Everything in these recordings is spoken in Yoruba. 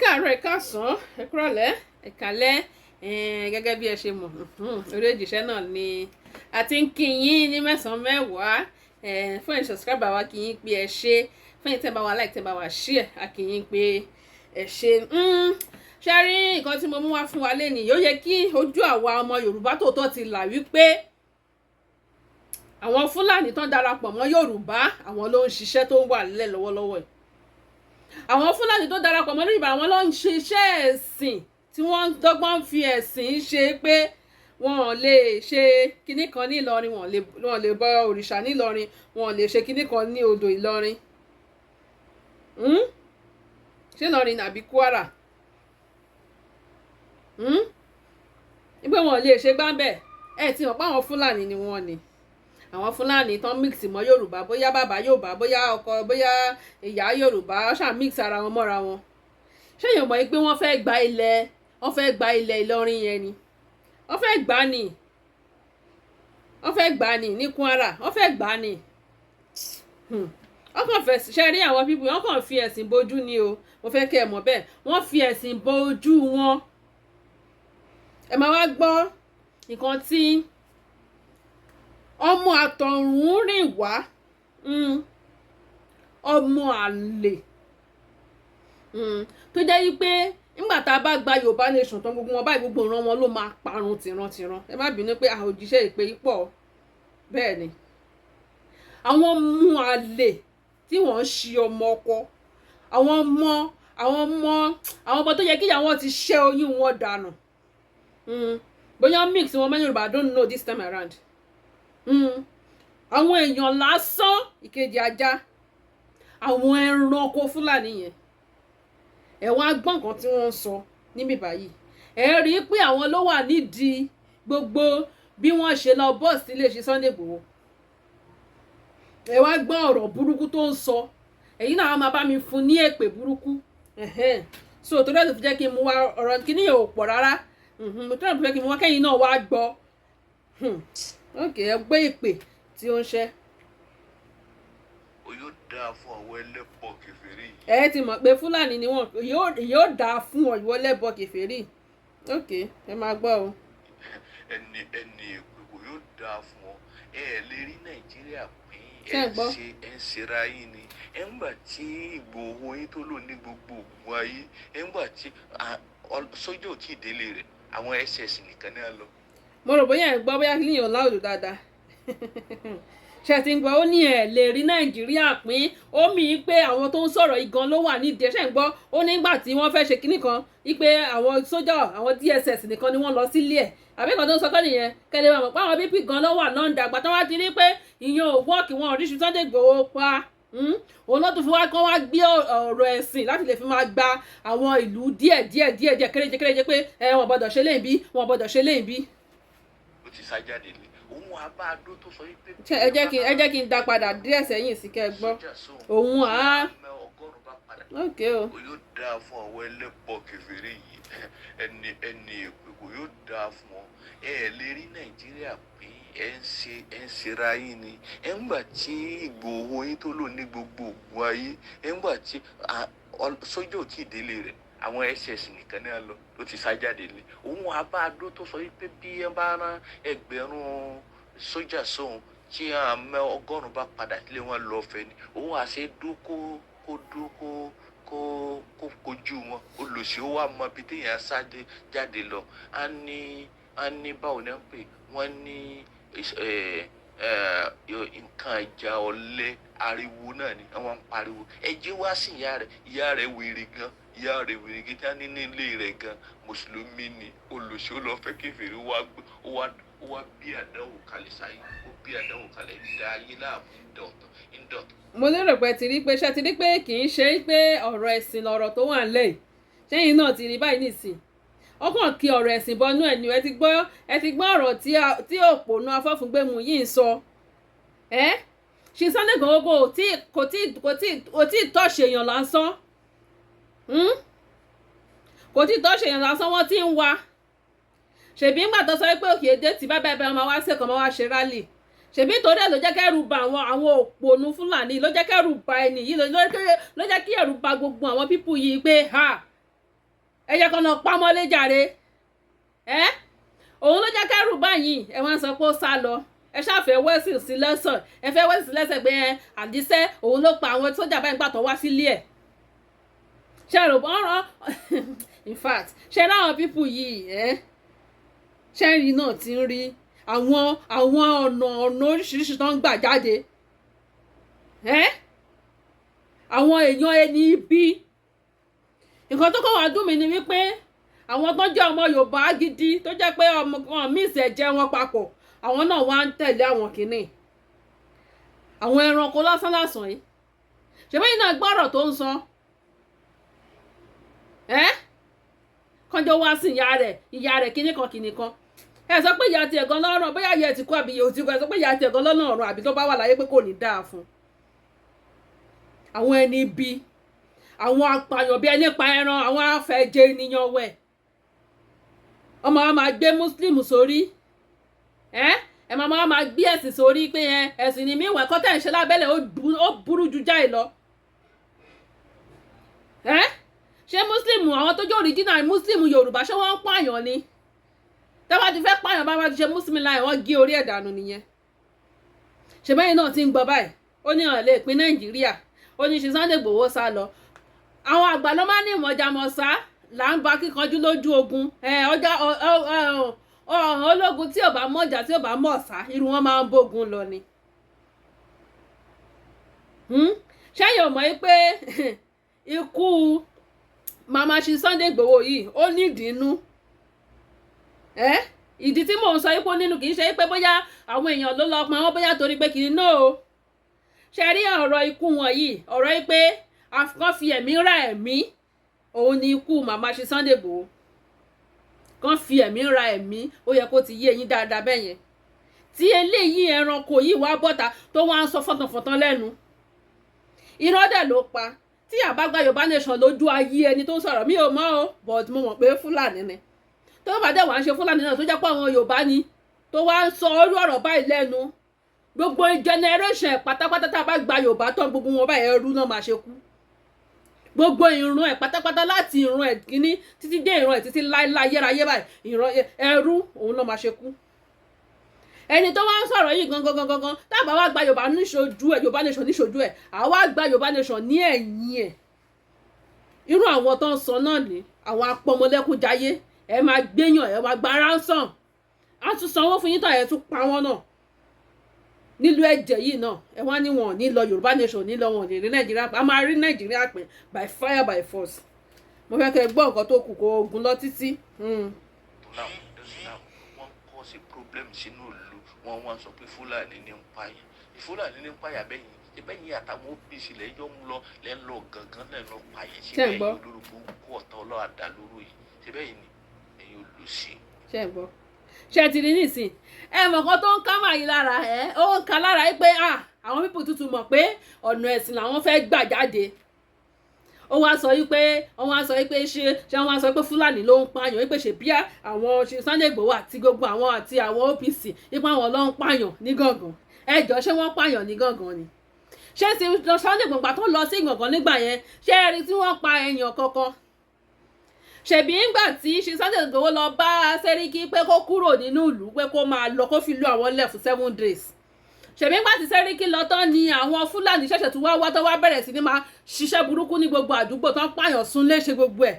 káàárọ̀ ẹ káàsán ẹ kúrọ̀lẹ́ ẹ kálẹ́ gẹ́gẹ́ bí ẹ ṣe mọ̀ orí òjìṣẹ́ náà ni a ti ń kí yín ní mẹ́sàn-án mẹ́wàá fún ẹ̀yin subscriber wa kí yín pé ẹ ṣé fún ẹ̀yin tẹ́ bá wa like tẹ́ bá wa share a kí yín pé ẹ ṣé. Ṣé rí nǹkan tí mo mú wá fún wa lénìí ó yẹ kí ojú àwa ọmọ Yorùbá tòótọ́ ti là wípé àwọn Fúlàní tán darapọ̀ mọ́ Yorùbá àwọn ló ń ṣiṣẹ́ tó ń wà nílẹ̀ lọ́wọ́lọ́wọ́ yìí. Àwọn Fúlàní tó darapọ̀ mọ́ Yorùbá àwọn ló ń ṣiṣẹ́ ẹ̀sìn tí wọ́n dọ́gbọ́n fi ẹ̀sìn ṣe pé wọn ò lè ṣe kinní kan ní Ìlọrin wọn ò lè bọ òrìṣà ní Ìlọrin wọn ò lè ṣe kinní kan ní odò Ìlọrin ṣé Ìlọrin àbí Kwara wípé wọn ò lè ṣe gbáǹbẹ̀ ẹ ti mọ̀ pé àwọn Fúlàní ni wọ́n ni àwọn Fúlàní tán mix mọ́ Yorùbá bóyá bàbá Yorùbá bóyá ọkọ bóyá ìyá Yorùbá ṣáà mix ara wọn mọ́ra wọn ṣé èèyàn mọ̀ pé wọ́n fẹ́ gba ilẹ̀ Ìlọrin yẹn ni wọ́n fẹ́ gbà ní ní Kwara wọ́n fẹ́ gbà ní wọ́n kàn fẹ́ ṣe rí àwọn pípọ̀ wọ́n kàn fi ẹ̀sìn bojú ni o mo fẹ́ kẹ́ ẹ mọ̀ bẹ́ẹ̀ wọ́n fi ẹ̀sìn bojú wọn ẹ máa wá gbọ́ nǹkan tí ọmọ àtọ̀run rìn wá ọmọ àlè tó jẹ́ wípé nígbà tá a bá gba Yorùbá nation tán gbogbo wọn báyìí gbogbo ìran wọn ló máa parun tìrantìran ẹ má bínú pé òjíṣẹ́ ìpè pọ̀ bẹ́ẹ̀ ni àwọn ọmọ àlè tí wọ́n ń ṣi ọmọ ọkọ àwọn ọmọ tó yẹ kí ìyàwó ti ṣẹ́ oyún wọn dànù bóyá mix wọn mọ́ Yorùbá I don't know this time around àwọn èèyàn lásán ìkejì ajá àwọn ẹranko Fúlàní yẹn ẹ̀wọ̀n agbọ́n kan tí wọ́n ń sọ níbí báyìí ẹ rí i pé àwọn ló wà nídìí gbogbo bí wọ́n ṣe lọ bọ́ọ̀sì iléeṣẹ́ Sunday Igboho ẹ̀wọ̀n agbọ́n ọ̀rọ̀ burúkú tó ń sọ èyí náà máa bá mi fún ní èpè burúkú so tó dẹ́ tó fi jẹ́ kí n mú wa ọ̀rọ̀ kíní yẹn ò pọ̀ rárá mo tó dẹ́ tó fi jẹ́ kí n mú wa kẹ́yìn náà wá gbọ́ ok ẹ gbé ìpè tí ó ń ṣe. yóò dáa fún àwọn ẹlẹ́bọ kèfèrí. ẹ ti mọ̀ pé Fúlàní ni wọ́n yóò dáa fún ọ ìwọ ẹlẹ́bọ kèfèrí ok ẹ máa gbọ́ o. ẹni ìpèkò yóò dáa fún ọ ẹ lè rí Nàìjíríà pín ẹ ń ṣera yín ni ẹ ń gbà tí Ìgbòho yín tó lò ní gbogbo ògùn ayé ẹ ń gbà tí sójà ò tí ì délé rẹ̀ àwọn SS nìkan náà lọ. mo rò bóyá ẹ gbọ́ bóyá kí nìyẹn láòdù dáadáa ṣe ti ń gbọ́ ó ní ẹ̀ lè rí Nàìjíríà pín ó mì í pé àwọn tó ń sọ̀rọ̀ igan ló wà nídìí ṣe ń gbọ́ ó nígbà tí wọ́n fẹ́ ṣe kinní kan wípé àwọn sójà àwọn DSS nìkan ni wọ́n lọ sílé ẹ̀ àbí kan tó ń sọ kọ́ nìyẹn kẹ́lẹ́ wà mọ̀ pé àwọn BP gan ló wà London àgbà tó wá ti rí pé ìyẹn ò wọ́ọ̀kì wọn oríṣi Sunday Igboho pa òun ló tún fi wá kán wá gbé ọ̀rọ̀ ẹ̀sìn láti lè fi máa gba àwọn ìlú díẹ̀ kéréje pé wọn gbọ́dọ̀ ṣe léyìn bí wọn gbọ́dọ̀ ṣe léyìn bí. ó ti sá jáde lé òun àbáàdó tó sọ wípé. ẹ jẹ́ kí n dá padà díẹ̀ sẹ́yìn sí kẹ́ ẹ gbọ́ òun ok o. yóò dáa fún àwọn ẹlẹ́bọ kèfèrí yìí ẹni ìpèkò yóò dáa fún ọ ẹ lè rí Nàìjíríà pé ẹ ń ṣera yín ni ẹ ń gbà tí Ìgbòho yín tó lò ní gbogbo ògùn ayé ẹ ń gbà tí sójà ò tí ì délé rẹ̀ àwọn SS nìkan náà lọ ló ti sá jáde lé òun àbáàdó tó sọ wípé bí ẹ bá rán ẹgbẹ̀rún sójà sóhun tí ọgọ́rùn-ún bá padà sílé wọn lọ fẹ́ ni òun àṣẹ dúkó kó kojú wọn olùsí ó wà mọ bí téèyàn sáde jáde lọ á ní báwo ni wọ́n pè wọ́n ní nǹkan ìjà ọ̀lẹ ariwo náà ni wọ́n ń pariwo ẹjẹ́ wá sí ìyá rẹ̀ wèrè gan ìyá rẹ̀ wèrè gan tí wọ́n ní nílé rẹ̀ gan mùsùlùmí ni olùsí ó lọ fẹ́ kèfèrí ó wá bí àdánwò kalẹ̀ sáyé ó bí àdánwò kalẹ̀ dá ayé láàmú ìdọ̀tọ̀. mo lérò pé ti rí pé kì í ṣe pé ọ̀rọ̀ ẹ̀sìn lọ̀rọ̀ tó wà nílẹ̀ yìí ṣẹ́yìn náà ti rí báyìí nìsín ọkàn kí ọ̀rọ̀ ẹ̀sìn bọnú ẹ̀ ni ẹ ti gbọ́ ọ̀rọ̀ tí òpònú afọ́fúngbẹ́mu yìí ń sọ ṣe Sunday Igboho kò tí ì tọ́ṣe èèyàn lásán kò tí ì tọ́ṣe èèyàn lásán wọ́n ti ń wá ṣèbí ńgbà tó sọ pé òkè èdè tí bábẹ́ ẹbẹ̀ máa wá sẹ́kọ̀ọ́ máa wá ṣe rálì ṣèbí torí ẹ̀ ló jẹ́ kẹ́rù bà àwọn òpònú Fúlàní ló jẹ́ kẹ́rù bà ẹni yìí ló jẹ́ kí ẹ̀rù bà gbogbo àwọn pípù yìí pé ẹ jẹ́ kó lọ pamọ́lé jàre òun ló jẹ́ kẹ́rù báyìí ẹ wọ́n sọ pé ó sá lọ ẹ ṣàfẹ́ wẹ́sì sí lẹ́sàn ẹ fẹ́ wẹ́sì sí lẹ́sẹ̀ pé àdìsẹ́ òun ló pa àwọn sójà báyìí gbà tó wá sílé ẹ̀ ṣe rò bọ́rọ̀ in fact ṣe láwọn pípù yìí ṣẹ́rí náà ti ń rí àwọn ọ̀nà oríṣiríṣi tó ń gbà jáde àwọn èèyàn ẹni ibi nǹkan tó kọ́ wá dùn mí ni wípé àwọn tó jẹ́ ọmọ Yorùbá gidi tó jẹ́ pé ọmọ míìsì ẹ̀jẹ̀ wọn papọ̀ àwọn náà wá ń tẹ̀lé àwọn kìíní àwọn ẹranko lásán yìí ṣèbí yìí náà gbọ́rọ̀ tó ń sọ kọjọ wá sí ìyá rẹ̀ kíní kan ẹ sọ pé ìyá tiẹ̀ gan lọ́rùn bóyá ìyá ti kú àbí ìyá ò ti kú ẹ sọ pé ìyá tiẹ̀ gan lọ́rùn àbí tó bá wà láyé pé kò ní dáa fún àwọn ẹni bí àwọn apààyàn bí ẹni pa ẹran àwọn afẹ́jẹ ènìyàn wẹ̀ ọmọ wa máa gbé muslim sórí ẹ máa gbé ẹ̀sìn sórí pé ẹ̀sìn ni mí ìwà ẹ̀kọ́ tẹ̀ ń ṣe lábẹ́lẹ̀ ó burú ju jáì lọ ṣé muslim àwọn tó jẹ́ original muslim Yorùbá ṣé wọ́n ń pààyàn ni tẹ́wọ́ ti fẹ́ pààyàn bá wá ti ṣe muslim láì wọ́n gé orí ẹ̀ dànù nìyẹn ṣe bẹ́yìn náà ti ń gbọ́ báyìí ó ní ọ̀lẹ́ ìpín Nàìjíríà ó ní ṣe Sunday Igboho sá lọ àwọn àgbà ló máa ní ìmọ̀jàmọ̀sá là ń ba kíkanjú lójú ogun ológun tí ò bá mọ̀jà tí ò bá mọ̀sá irú wọn máa ń bógun lọ ni ṣẹ́yìn ò mọ̀ pé ikú màmá ṣe Sunday Igboho yìí ó nídìí inú ìdí tí mò ń sọ ipò nínú kì í ṣe pé bóyá àwọn èèyàn ló lọ pa wọn bóyá torí pé kì í ná o ṣe rí ọ̀rọ̀ ikú wọn yìí ọ̀rọ̀ yìí pé kàn fi ẹ̀mí ra ẹ̀mí òun ni ikú màmá ṣe Sunday Igboho kàn fi ẹ̀mí ra ẹ̀mí ó yẹ kó ti yé eyín dáadáa bẹ́ẹ̀ yẹn tí eléyìí ẹranko yìí wá bọ́ta tó wá ń sọ fọ́tànfọ́tàn lẹ́nu irọ́ dẹ̀ ló pa tí àbágbá Yorùbá nation lójú ayé ẹni tó ń sọ̀rọ̀ mi ò mọ̀ o but mo mọ̀ pé Fúlàní ni tó bá dẹ̀ wá ń ṣe Fúlàní náà tó jẹ́ pé àwọn Yorùbá ni tó wá ń sọ orí ọ̀rọ̀ báyìí lẹ́nu gbogbo generation pátápátá tá a bá gba Yorùbá tán gbogbo wọn báyìí ẹrú náà máa ṣe kú gbogbo ìrun ẹ̀ pátápátá láti ìrun ẹ̀ kíní títí dé ìrun ẹ̀ títí láíláí yérayé báyìí ìran ẹrú òun náà máa ṣe kú ẹni tó wá ń sọ̀rọ̀ yìí gangan tábà wá gba Yorùbá níṣojú ẹ̀ Yorùbá nation níṣojú ẹ̀ àwa gba Yorùbá nation ní ẹ̀yìn ẹ̀ irú àwọn tó ń sọ náà ní àwọn apọmọlẹ́kúnjayé ẹ máa gbéyàn ẹ máa gba ransom á tún sanwó fún yín tán ẹ tún pa wọn náà nílùú ẹ̀jẹ̀ yìí náà ẹ wá ní wọn ò ní lọ Yorùbá nation ní lọ wọn ò lè rí Nàìjíríà pé a máa rí Nàìjíríà pé by fire by force mo fẹ́ kẹ́ gbọ́ nǹkan tó kù kó ogun lọ títí. wọ́n kọ́ sí problem sínú ìlú wọ́n sọ pé Fúlàní ní ń pààyàn Fúlàní ní ń pààyàn bẹ́yìn àtàwọn OPC lẹ́jọ́ ń lọ lẹ́ńlọ gangan lẹ́ńlọ pààyàn sí bẹ́yìn olórúkọ ọ̀tá ọlọ́àdá lóró yìí sí bẹ́yìn ni ẹ̀yin olùsí. ṣé ẹ gbọ́ ṣé ti rí nísìn ẹ mọ̀ kan tó ń ká máa yí lára ó ń ka lára pé àwọn pípù tuntun mọ̀ pé ọ̀nà ẹ̀sìn làwọn fẹ́ gbà jáde ó wá sọ yí pé ṣé wọ́n wá sọ pé Fúlàní ló ń pààyàn wípé ṣe bí àwọn ṣe Sunday Igboho àti gbogbo àwọn OPC ipá wọn ló ń pààyàn ní gàngàn ẹjọ́ ṣé wọ́n pààyàn ní gàngàn ni ṣé ti Sunday Igboho tó lọ sí gàngàn nígbà yẹn ṣé ẹ rí tí wọ́n pa èèyàn kankan ṣèbí ńgbà tí ṣe Sunday Igboho lọ bá Sẹ́ríkì pé kó kúrò nínú ìlú pé kó máa lọ kó fi lú àwọn lẹ̀ fún 7 days ṣèbí ńgbà tí Sẹ́ríkì lọ tán ni àwọn Fúlàní ṣẹ̀ṣẹ̀ tó wá tó wá bẹ̀rẹ̀ sí ní máa ṣiṣẹ́ burúkú ní gbogbo àdúgbò tán pààyàn sún léṣe gbogbo ẹ̀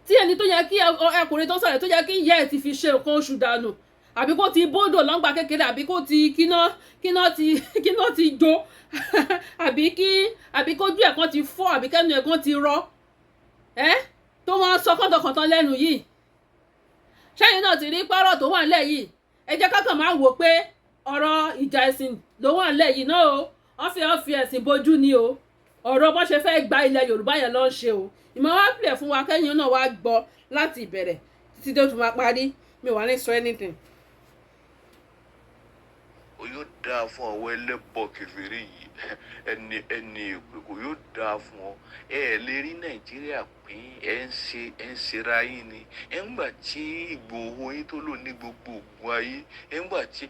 tí ẹni tó yẹ kí ẹkùnrin tó sọ̀rọ̀ tó yẹ kí ìyá ẹ̀ ti fi ṣe nǹkan oṣù dànù àbí kó ti bódò lọ́ngbà kékeré àbí kó ti kíná ti jó àbí kójú ẹ̀ kan ti fọ́ àbí kẹ́nu ẹ̀ kan ti rọ́ tó wọ́n sọ kọ́ńtọ̀kọ́ńtọ̀ lẹ́nu yìí ṣẹ́yìn náà ti rí pọ́rọ̀ tó wà nílẹ̀ yìí ẹ jẹ́ ká kàn máa wò pé ọ̀rọ̀ ìjà ẹ̀sìn ló wà nílẹ̀ yìí náà o wọ́n fi ẹ̀sìn bojú ni o ọ̀rọ̀ bó ṣe fẹ́ gba ilẹ̀ Yorùbá yẹn ló ń ṣe o ìmọ̀ wá pìlẹ̀ fún wa kẹ́yìn náà wá gbọ́ láti ìbẹ̀rẹ̀ títí tó tún máa parí mi wà ní sọ anything. ó yóò dáa fún ọwọ́ ẹlẹ́bọ̀ kẹfìrí yìí ẹni ìpèkò yóò dáa fún ọ lè rí Nàìjíríà pín ẹ ń ṣera yín ni ńgbà tí Ìgbòho yín tó lò ní gbogbo ògùn ayé ńgbà tí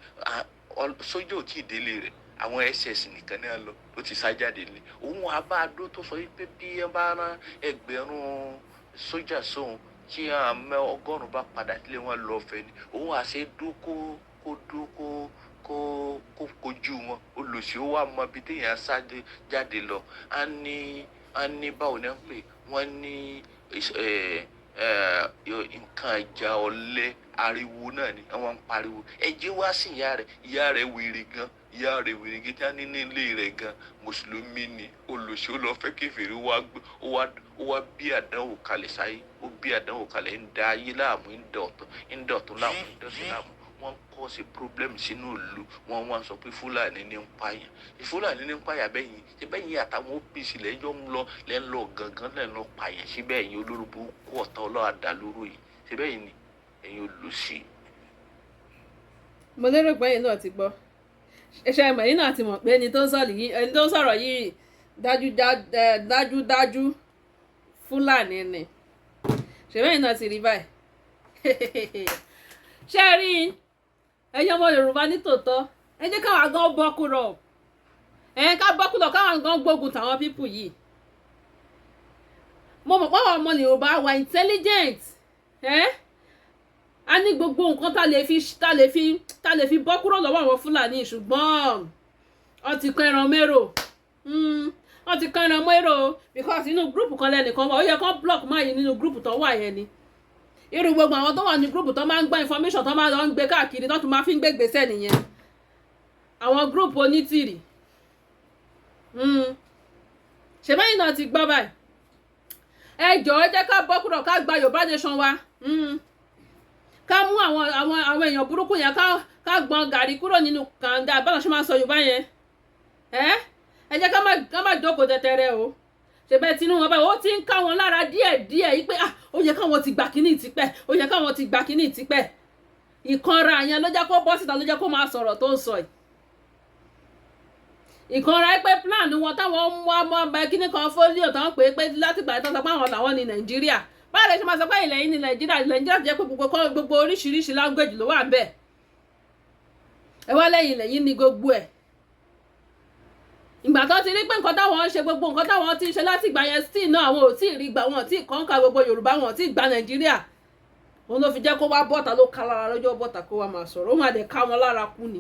sójà ò tí ì délé rẹ̀ àwọn ss nìkan náà lọ tó ti sá jáde nílé òun àbáàdó tó sọ wípé bí ẹ bá rán ẹgbẹ̀rún sójà sóhun tí àwọn 100 bá padà sílé wọn lọ fẹ́ ni òun àṣẹ dókó kó kojú wọn olùsí ó wà mọ ibi téèyàn sá jáde lọ á ní báwo ni wọ́n pè wọ́n ní nǹkan ìjà ọ̀lẹ ariwo náà ni wọ́n ń pariwo ẹjẹ wá sí ìyá rẹ̀ wèrè gan tí wọ́n ní nílé rẹ̀ gan mùsùlùmí ni olùsí ó lọ fẹ́ kèfèrí ó wá bí àdánwò kalẹ̀ sáyé ó bí àdánwò kalẹ̀ ń da ayé láàmú ń dọ̀tún láàmú ń dọ̀tún láàmú wọ́n kọ́ sí problem sínú ìlú wọ́n sọ pé fúlàní ní ń pààyàn fúlàní ní ń pààyàn bẹ́yìn ṣe bẹ́yìn àtàwọn OPC lẹ́jọ́ ń lọ gangan lẹ́ ń lọ pààyàn ṣe bẹ́yìn olórúkọ ọ̀tá ọlọ́wà dá lóró yìí ṣe bẹ́yìn ni ẹ̀yin olùsí. mo lérò pé ẹ̀yin náà ti gbọ́ ẹ̀ṣẹ̀ ẹ̀mọ̀ yìí náà ti mọ̀ pé ẹni tó ń sọ̀rọ̀ yìí dájúdájú fúlàní ni ṣe bẹ́yìn náà ti rí báyìí ṣe rí ẹ̀yin ọmọ Yorùbá ní tòótọ́ ẹ jẹ́ káwọn gan bọ́kúrọ̀ ká bọ́kúrọ̀ káwọn gan gbógun tàwọn pípù yìí mo mọ̀ pé àwọn ọmọ Yorùbá wà intelligent a ní gbogbo nǹkan tá lè fi bọ́ kúrò lọ́wọ́ àwọn Fúlàní ṣùgbọ́n wọ́n ti kọ́ ẹran mérò wọ́n ti kọ́ ẹran mérò because inú gúrùpù kan lẹ́nìkan wà ó yẹ kó block máa yìí nínú gúrùpù tó wà yẹn ni irú gbogbo àwọn tó wà ní gúrùpù tó máa ń gbọ́ information tó máa ń gbé káàkiri tó tún máa fi ń gbé gbèsè nìyẹn àwọn gúrùpù onítìrì ṣe bẹ́yìn náà ti gbọ́ báyìí ẹ jọ̀ọ́ jẹ́ ká bọ́ kúrò ká gba Yorùbá nation wa ká mú àwọn èèyàn burúkú yẹn ká gbọ́n gàrí kúrò nínú kànga báwọn ṣe máa sọ Yorùbá yẹn ẹ jẹ́ ká má jókòó tẹ́tẹ́rẹ́ o ṣèbẹ́ Tinubu báyìí ó ti ń ká wọn lára díẹ̀díẹ̀ yìí pé ó yẹ káwọn ti gbà kíní tipẹ́ ìkanra yẹn ló jẹ́ kó bọ́ síta ló jẹ́ kó máa sọ̀rọ̀ tó ń sọ yìí ìkanra pé plan wọn táwọn ń wá mọ́ ọba kíní kan fólíò táwọn pé látìgbà tó sọ pé àwọn làwọn ní Nàìjíríà báwo lè ṣe máa sọ pé ilẹ̀ yìí ní Nàìjíríà jẹ́ pé gbogbo oríṣiríṣi language ló wà bẹ́ẹ̀ ẹ wá lẹ́yìn ilẹ̀ yìí ní gbogbo ẹ̀ ìgbà tó ti rí pé nǹkan táwọn ń ṣe gbogbo nǹkan táwọn ti ń ṣe láti ìgbà yẹn still náà àwọn ò tí ì rí gbà wọn ò tí ì kọ́ńkà gbogbo Yorùbá wọn ò tí ì gba Nàìjíríà òun ló fi jẹ́ kó wá bọ́ta ló ká lára lọ́jọ́ bọ́ta kó wá máa sọ̀rọ̀ ó máa dẹ̀ ká wọn lára kú ni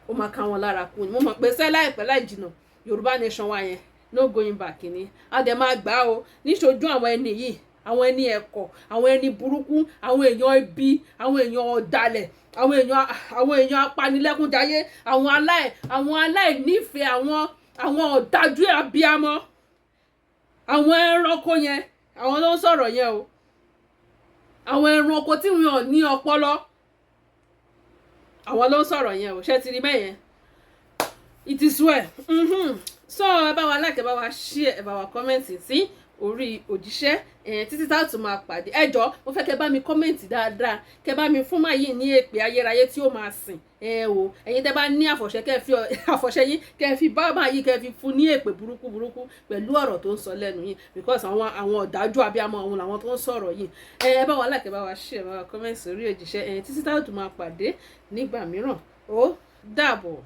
ó máa ká wọn lára kú ni mo mọ̀ pé sẹ́ láìpẹ́ láì jìnnà Yorùbá nation wa yẹn no going back ni a dẹ̀ máa gbà ó níṣojú àwọn ẹni yìí àwọn ẹni ẹ̀kọ́ àwọn ẹni burúkú àwọn èèyàn ibi àwọn èèyàn ọ̀dàlẹ̀ àwọn èèyàn apanilẹ́kúnjayé àwọn aláìnífẹ̀ẹ́ àwọn ọ̀dájú abiyamọ àwọn ẹranko yẹn àwọn ló ń sọ̀rọ̀ yẹn o àwọn ẹranko tí wọn ò ní ọpọlọ àwọn ló ń sọ̀rọ̀ yẹn o ṣé ti rí bẹ́ẹ̀ yẹn it is well so ẹ bá wa like ẹ bá wa share ẹ bá wa comment sí orí òjíṣẹ́ títí tá a tún máa pàdé ẹ jọ̀ọ́ mo fẹ́ kẹ́ bá mi kọ́mẹ̀ntì dáadáa kẹ́ bá mi fún màyí ní èpè ayérayé tí ó máa sìn o ẹ̀yin tẹ́ bá ní àfọ̀ṣẹ kẹ́ fi àfọ̀ṣẹ yín kẹ́ fi bá màyí kẹ́ fi fún ní èpè burúkú pẹ̀lú ọ̀rọ̀ tó ń sọ lẹ́nu yìí because àwọn ọ̀dájú abiyamọ àwọn làwọn tó ń sọ̀rọ̀ yìí ẹ bá wa like ẹ bá wa share ẹ bá wa kọ́mẹ̀ntì orí òjíṣẹ́ títí tá a tún máa pàdé nígbà mìíràn ó dàbọ̀.